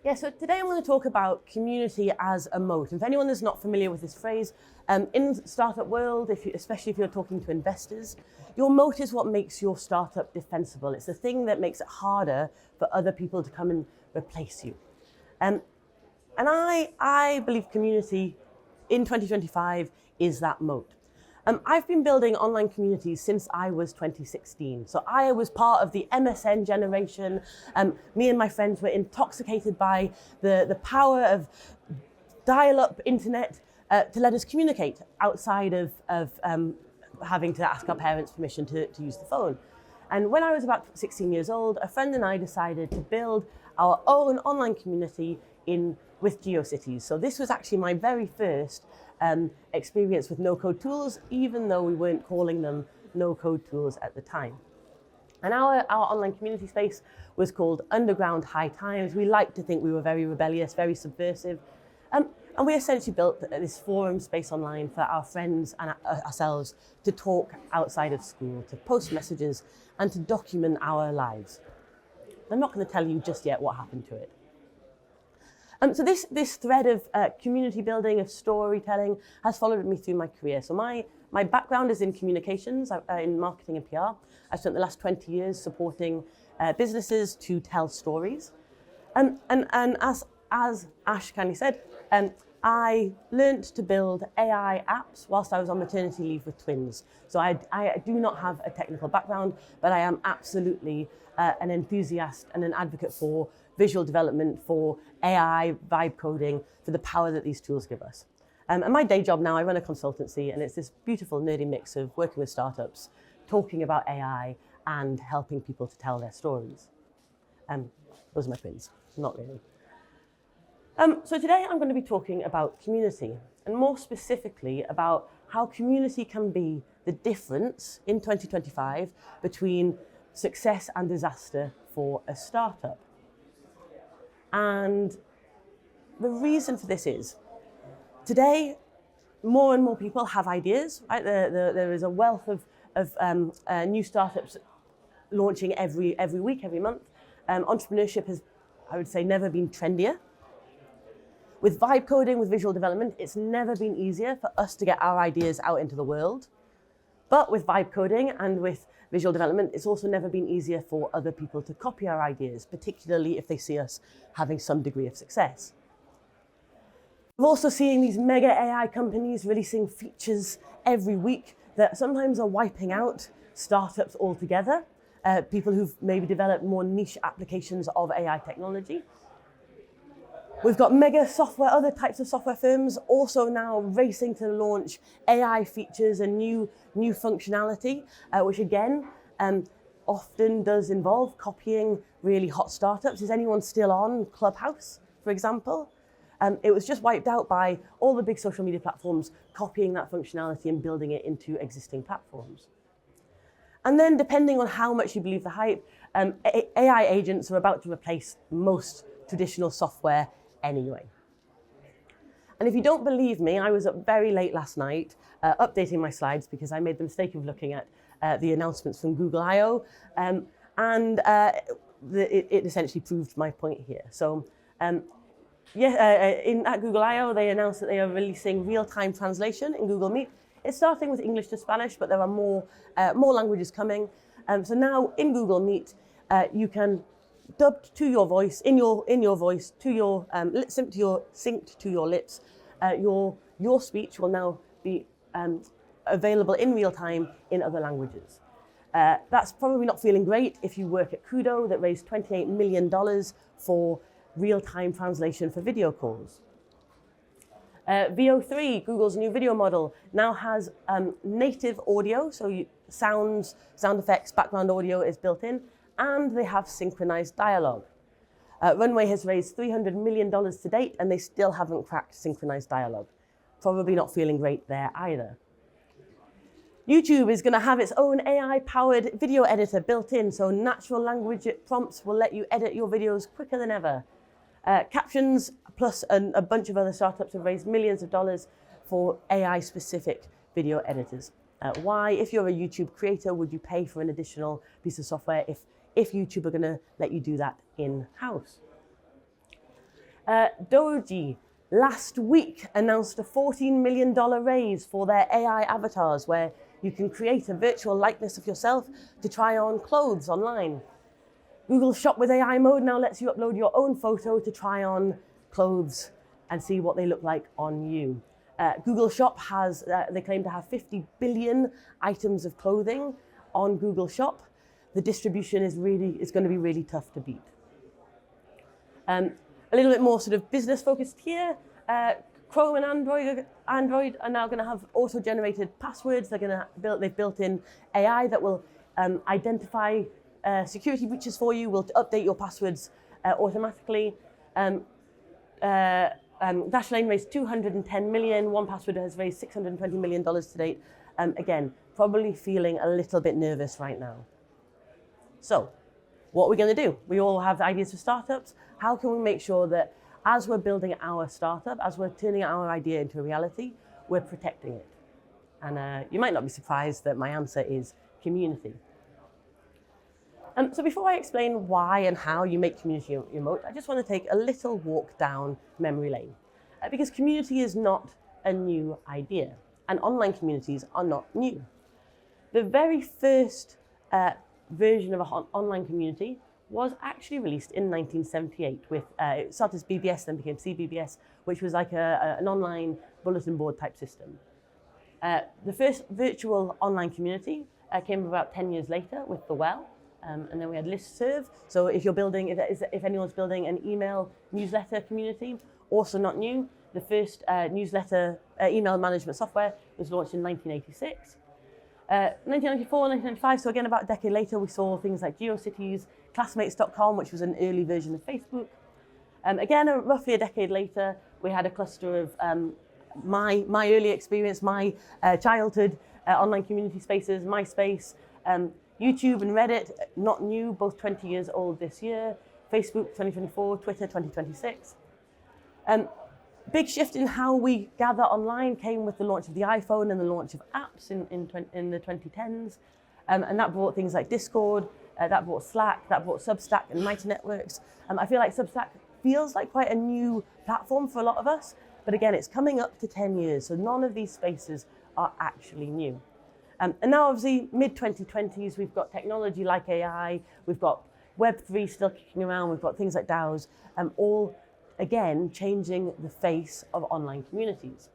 Yeah, so today I'm going to talk about community as a moat. And for anyone that's not familiar with this phrase, in the startup world, especially if you're talking to investors, your moat is what makes your startup defensible. It's the thing that makes it harder for other people to come and replace you. And I believe community in 2025 is that moat. I've been building online communities since I was 2016. So I was part of the MSN generation. Me and my friends were intoxicated by the power of dial-up internet to let us communicate outside of having to ask our parents' permission to use the phone. And when I was about 16 years old, a friend and I decided to build our own online community with Geocities. So this was actually my very first experience with no-code tools, even though we weren't calling them no-code tools at the time. And our online community space was called Underground High Times. We liked to think we were very rebellious, very subversive. And we essentially built this forum space online for our friends and ourselves to talk outside of school, to post messages, and to document our lives. I'm not going to tell you just yet what happened to it. So this thread of community building, of storytelling, has followed me through my career. So my background is in communications, in marketing and PR. I've spent the last 20 years supporting businesses to tell stories. And as Ash kindly said, I learned to build AI apps whilst I was on maternity leave with twins. So I do not have a technical background, but I am absolutely an enthusiast and an advocate for visual development, for AI, vibe coding, for the power that these tools give us. And my day job now, I run a consultancy, and it's this beautiful nerdy mix of working with startups, talking about AI, and helping people to tell their stories. Those are my twins, not really. So today I'm going to be talking about community, and more specifically about how community can be the difference in 2025 between success and disaster for a startup. And the reason for this is, today, more and more people have ideas, right? There is a wealth of new startups launching every week, every month. Entrepreneurship has, I would say, never been trendier. With vibe coding, with visual development, it's never been easier for us to get our ideas out into the world. But with vibe coding and with visual development, it's also never been easier for other people to copy our ideas, particularly if they see us having some degree of success. We're also seeing these mega AI companies releasing features every week that sometimes are wiping out startups altogether, people who've maybe developed more niche applications of AI technology. We've got mega software, other types of software firms also now racing to launch AI features and new functionality, which again, often does involve copying really hot startups. Is anyone still on Clubhouse, for example? It was just wiped out by all the big social media platforms copying that functionality and building it into existing platforms. And then depending on how much you believe the hype, AI agents are about to replace most traditional software anyway. And if you don't believe me, I was up very late last night updating my slides because I made the mistake of looking at the announcements from Google I/O, it essentially proved my point here. So at Google I/O, they announced that they are releasing real-time translation in Google Meet. It's starting with English to Spanish, but there are more languages coming. So now in Google Meet, you can dubbed to your voice, in your voice, to your synced to your lips. Your speech will now be available in real time in other languages. That's probably not feeling great if you work at Kudo that raised $28 million for real-time translation for video calls. VO3, Google's new video model, now has native audio, so sound effects, background audio is built in, and they have synchronized dialogue. Runway has raised $300 million to date, and they still haven't cracked synchronized dialogue. Probably not feeling great there either. YouTube is going to have its own AI-powered video editor built in, so natural language prompts will let you edit your videos quicker than ever. Captions, plus a bunch of other startups have raised millions of dollars for AI-specific video editors. Why, if you're a YouTube creator, would you pay for an additional piece of software if YouTube are going to let you do that in-house? Doji last week announced a $14 million raise for their AI avatars, where you can create a virtual likeness of yourself to try on clothes online. Google Shop with AI mode now lets you upload your own photo to try on clothes and see what they look like on you. Google Shop has, they claim to have 50 billion items of clothing on Google Shop. The distribution is going to be really tough to beat. A little bit more sort of business focused here. Chrome and Android are now going to have auto-generated passwords. They've built in AI that will identify security breaches for you, will update your passwords automatically. Dashlane raised $210 million. 1Password has raised $620 million to date. Again, probably feeling a little bit nervous right now. So, what are we going to do? We all have ideas for startups. How can we make sure that as we're building our startup, as we're turning our idea into a reality, we're protecting it? And you might not be surprised that my answer is community. So before I explain why and how you make community your moat, I just want to take a little walk down memory lane. Because community is not a new idea, and online communities are not new. The very first version of an online community was actually released in 1978 with, it started as BBS, then became CBBS, which was like an online bulletin board type system. The first virtual online community came about 10 years later with The Well. And then we had listserv. So if anyone's building an email newsletter community, also not new. The first newsletter email management software was launched in 1986. 1994, 1995, so again about a decade later, we saw things like Geocities, classmates.com, which was an early version of Facebook. Again, roughly a decade later, we had a cluster of my early experience, my childhood online community spaces, MySpace, YouTube and Reddit, not new, both 20 years old this year. Facebook 2024, Twitter 2026. Big shift in how we gather online came with the launch of the iPhone and the launch of apps in the 2010s. And that brought things like Discord, that brought Slack, that brought Substack and Mighty Networks. I feel like Substack feels like quite a new platform for a lot of us, but again, it's coming up to 10 years, so none of these spaces are actually new. And now obviously mid-2020s, we've got technology like AI, we've got Web3 still kicking around, we've got things like DAOs, all again changing the face of online communities.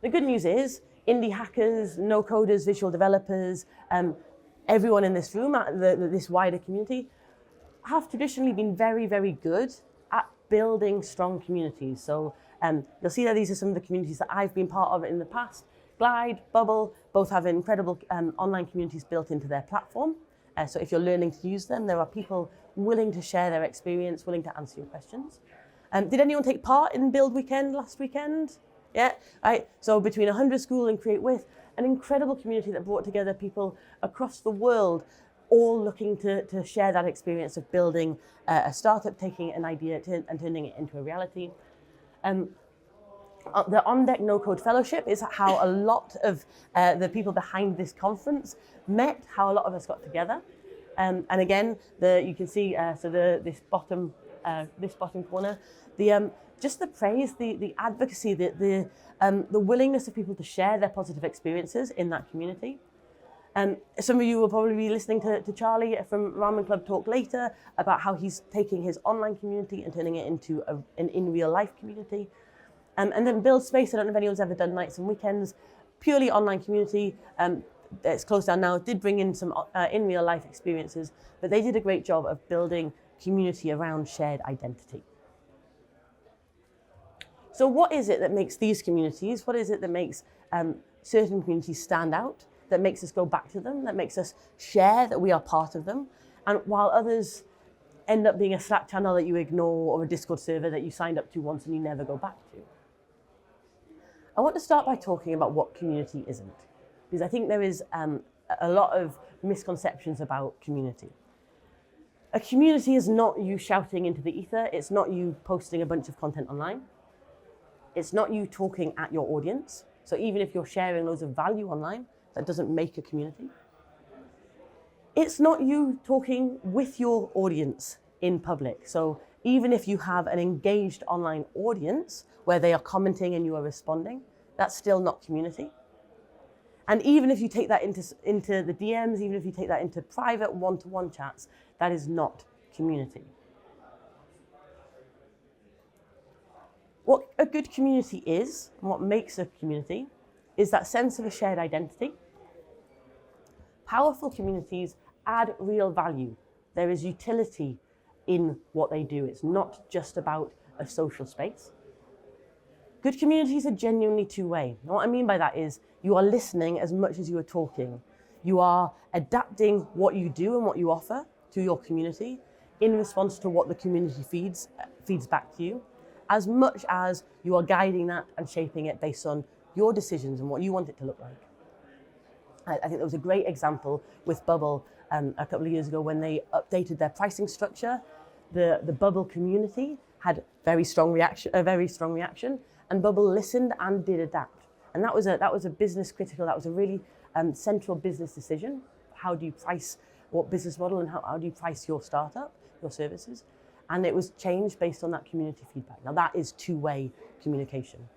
The good news is indie hackers, no coders, visual developers, everyone in this room, this wider community, have traditionally been very, very good at building strong communities. So you'll see that these are some of the communities that I've been part of in the past. Glide, Bubble, both have incredible online communities built into their platform. So if you're learning to use them, there are people willing to share their experience, willing to answer your questions. Did anyone take part in Build Weekend last weekend? Yeah, right. So between 100 School and Create With, an incredible community that brought together people across the world, all looking to share that experience of building a startup, taking an idea and turning it into a reality. The On Deck No Code Fellowship is how a lot of the people behind this conference met, how a lot of us got together. And again, you can see this bottom corner, just the praise, the advocacy, the willingness of people to share their positive experiences in that community. Some of you will probably be listening to Charlie from Ramen Club talk later about how he's taking his online community and turning it into an in real life community. And then Build Space, I don't know if anyone's ever done nights and weekends, purely online community. It's closed down now, did bring in some in real life experiences, but they did a great job of building community around shared identity. So what is it that makes these communities, what is it that makes certain communities stand out, that makes us go back to them, that makes us share that we are part of them, and while others end up being a Slack channel that you ignore or a Discord server that you signed up to once and you never go back to? I want to start by talking about what community isn't, because I think there is a lot of misconceptions about community. A community is not you shouting into the ether. It's not you posting a bunch of content online. It's not you talking at your audience. So even if you're sharing loads of value online, that doesn't make a community. It's not you talking with your audience in public. So Even if you have an engaged online audience where they are commenting and you are responding, that's still not community. And even if you take that into the DMs, even if you take that into private one-to-one chats, that is not community. What a good community is, and what makes a community, is that sense of a shared identity. Powerful communities add real value. There is utility in what they do. It's not just about a social space. Good communities are genuinely two-way. And what I mean by that is you are listening as much as you are talking. You are adapting what you do and what you offer to your community in response to what the community feeds back to you, as much as you are guiding that and shaping it based on your decisions and what you want it to look like. I think there was a great example with Bubble a couple of years ago when they updated their pricing structure. The Bubble community had a very strong reaction, and Bubble listened and did adapt. And that was a business critical, that was a really central business decision. How do you price what business model, and how do you price your startup, your services? And it was changed based on that community feedback. Now that is two-way communication.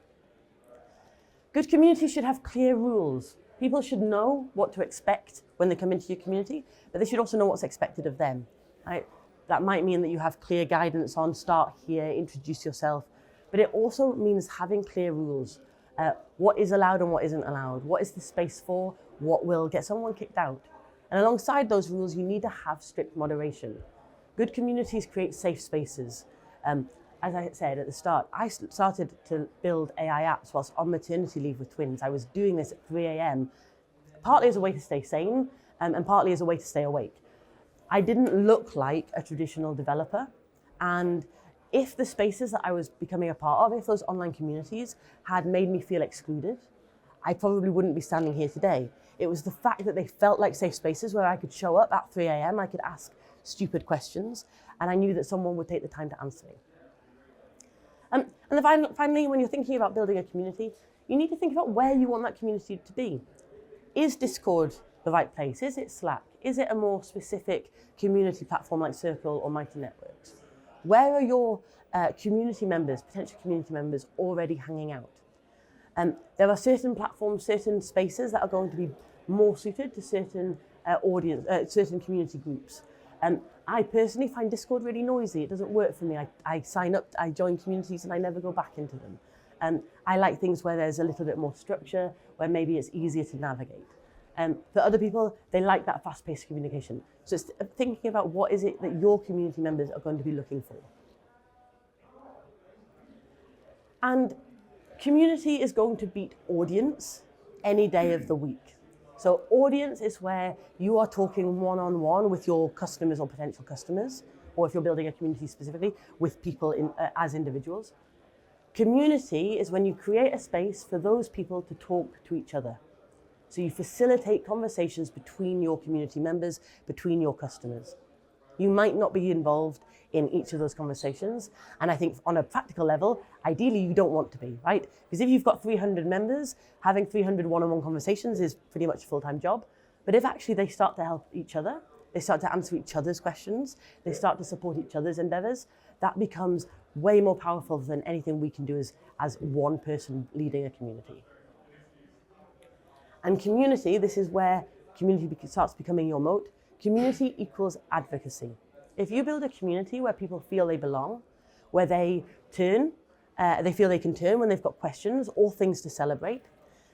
Good communities should have clear rules. People should know what to expect when they come into your community, but they should also know what's expected of them. Right? That might mean that you have clear guidance on start here, introduce yourself, but it also means having clear rules. What is allowed and what isn't allowed? What is the space for? What will get someone kicked out? And alongside those rules, you need to have strict moderation. Good communities create safe spaces. As I said at the start, I started to build AI apps whilst on maternity leave with twins. I was doing this at 3 a.m., partly as a way to stay sane and partly as a way to stay awake. I didn't look like a traditional developer. And if the spaces that I was becoming a part of, if those online communities had made me feel excluded, I probably wouldn't be standing here today. It was the fact that they felt like safe spaces where I could show up at 3 a.m., I could ask stupid questions, and I knew that someone would take the time to answer me. And then finally, when you're thinking about building a community, you need to think about where you want that community to be. Is Discord the right place? Is it Slack? Is it a more specific community platform like Circle or Mighty Networks? Where are your community members, potential community members, already hanging out? There are certain platforms, certain spaces that are going to be more suited to certain certain community groups. I personally find Discord really noisy. It doesn't work for me. I sign up, I join communities, and I never go back into them. I like things where there's a little bit more structure, where maybe it's easier to navigate. For other people, they like that fast-paced communication. So it's thinking about what is it that your community members are going to be looking for. And community is going to beat audience any day of the week. So audience is where you are talking one-on-one with your customers or potential customers, or if you're building a community specifically, with people as individuals. Community is when you create a space for those people to talk to each other. So you facilitate conversations between your community members, between your customers. You might not be involved in each of those conversations. And I think on a practical level, ideally you don't want to be, right? Because if you've got 300 members, having 300 one-on-one conversations is pretty much a full-time job. But if actually they start to help each other, they start to answer each other's questions, they start to support each other's endeavors, that becomes way more powerful than anything we can do as one person leading a community. And community, this is where community starts becoming your moat. Community equals advocacy. If you build a community where people feel they belong, where they feel they can turn when they've got questions or things to celebrate,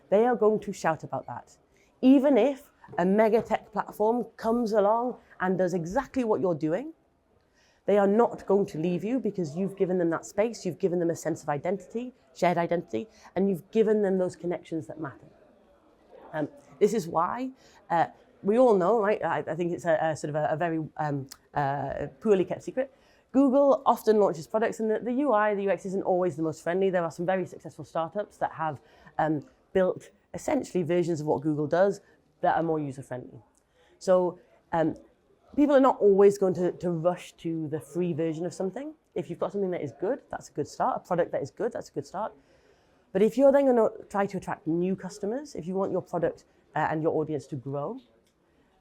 they are going to shout about that. Even if a mega tech platform comes along and does exactly what you're doing, they are not going to leave you because you've given them that space, you've given them a sense of identity, shared identity, and you've given them those connections that matter. This is why we all know, right? I think it's a sort of a very poorly kept secret. Google often launches products, and the UI, the UX isn't always the most friendly. There are some very successful startups that have built essentially versions of what Google does that are more user-friendly. So people are not always going to rush to the free version of something. If you've got something that is good, that's a good start. A product that is good, that's a good start. But if you're then going to try to attract new customers, if you want your product and your audience to grow,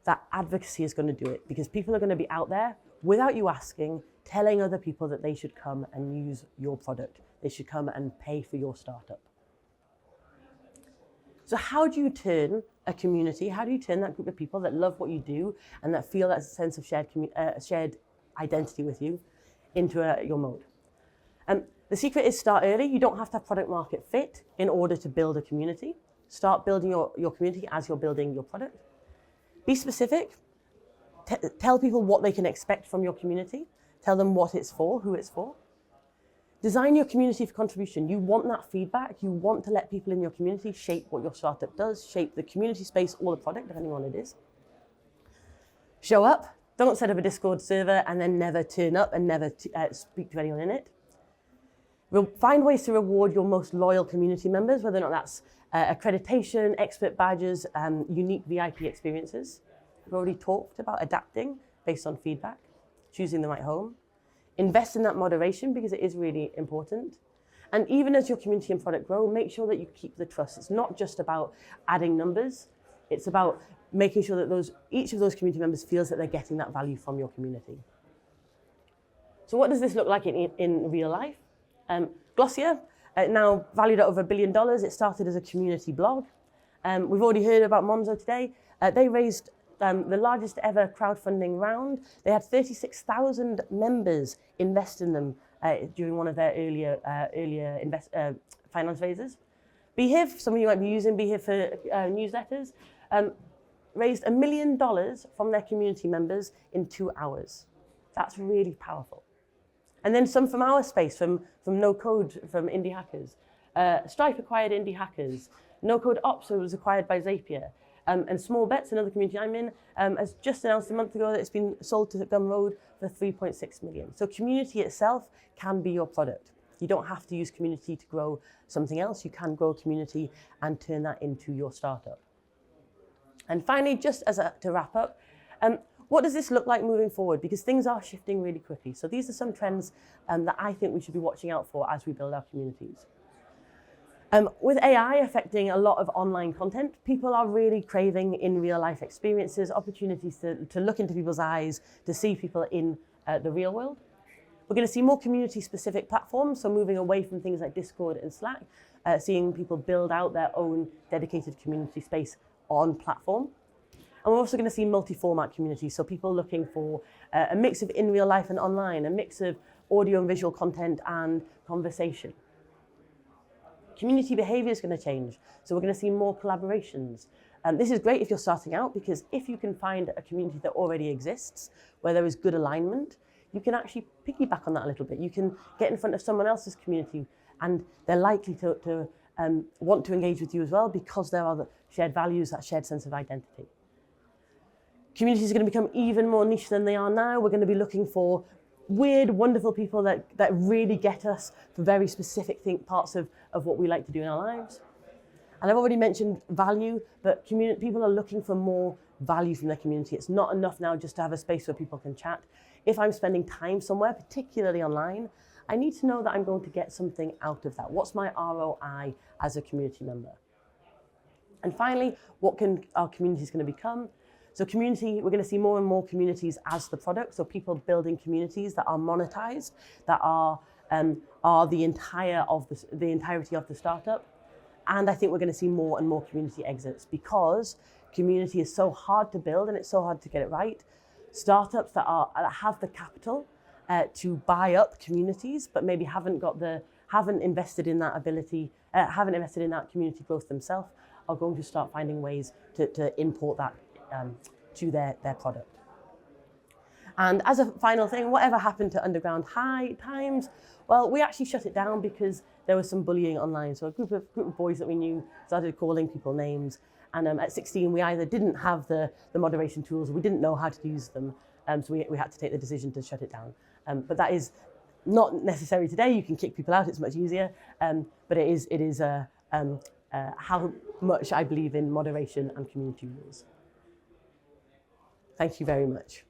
that advocacy is going to do it, because people are going to be out there without you asking, telling other people that they should come and use your product. They should come and pay for your startup. So how do you turn a community, how do you turn that group of people that love what you do and that feel that sense of shared identity with you into your moat? The secret is start early. You don't have to have product market fit in order to build a community. Start building your community as you're building your product. Be specific. Tell people what they can expect from your community. Tell them what it's for, who it's for. Design your community for contribution. You want that feedback. You want to let people in your community shape what your startup does, shape the community space or the product, depending on what it is. Show up. Don't set up a Discord server and then never turn up and never speak to anyone in it. Find ways to reward your most loyal community members, whether or not that's accreditation, expert badges, unique VIP experiences. We've already talked about adapting based on feedback, choosing the right home. Invest in that moderation because it is really important. And even as your community and product grow, make sure that you keep the trust. It's not just about adding numbers. It's about making sure that each of those community members feels that they're getting that value from your community. So what does this look like in real life? Glossier, now valued at over $1 billion. It started as a community blog. We've already heard about Monzo today. They raised the largest ever crowdfunding round. They had 36,000 members invest in them during one of their earlier finance raises. Beehive, some of you might be using Beehive for newsletters, raised $1 million from their community members in 2 hours. That's really powerful. And then some from our space, from No Code, from Indie Hackers. Stripe acquired Indie Hackers. No Code Ops was acquired by Zapier. And Small Bets, another community I'm in, has just announced a month ago that it's been sold to Gumroad for $3.6 million. So community itself can be your product. You don't have to use community to grow something else. You can grow a community and turn that into your startup. And finally, just to wrap up, what does this look like moving forward? Because things are shifting really quickly. So these are some trends that I think we should be watching out for as we build our communities. With AI affecting a lot of online content, people are really craving in real life experiences, opportunities to look into people's eyes, to see people in the real world. We're going to see more community specific platforms, so moving away from things like Discord and Slack, seeing people build out their own dedicated community space on platform. And we're also going to see multi-format communities, so people looking for a mix of in real life and online, a mix of audio and visual content and conversation. Community behavior is going to change, so we're going to see more collaborations. This is great if you're starting out, because if you can find a community that already exists, where there is good alignment, you can actually piggyback on that a little bit. You can get in front of someone else's community, and they're likely to want to engage with you as well, because there are the shared values, that shared sense of identity. Communities are going to become even more niche than they are now. We're going to be looking for weird, wonderful people that really get us for very specific parts of what we like to do in our lives. And I've already mentioned value, but people are looking for more value from their community. It's not enough now just to have a space where people can chat. If I'm spending time somewhere, particularly online, I need to know that I'm going to get something out of that. What's my ROI as a community member? And finally, what can our communities going to become? So we're going to see more and more communities as the product. So people building communities that are monetized, that are the entirety of the startup. And I think we're going to see more and more community exits, because community is so hard to build and it's so hard to get it right. Startups that have the capital to buy up communities, but maybe haven't invested in that community growth themselves, are going to start finding ways to import that to their product. And as a final thing, whatever happened to Underground High Times? Well, we actually shut it down because there was some bullying online. So a group of boys that we knew started calling people names. And at 16, we either didn't have the moderation tools, or we didn't know how to use them. So we had to take the decision to shut it down. But that is not necessary today. You can kick people out, it's much easier. But it is how much I believe in moderation and community rules. Thank you very much.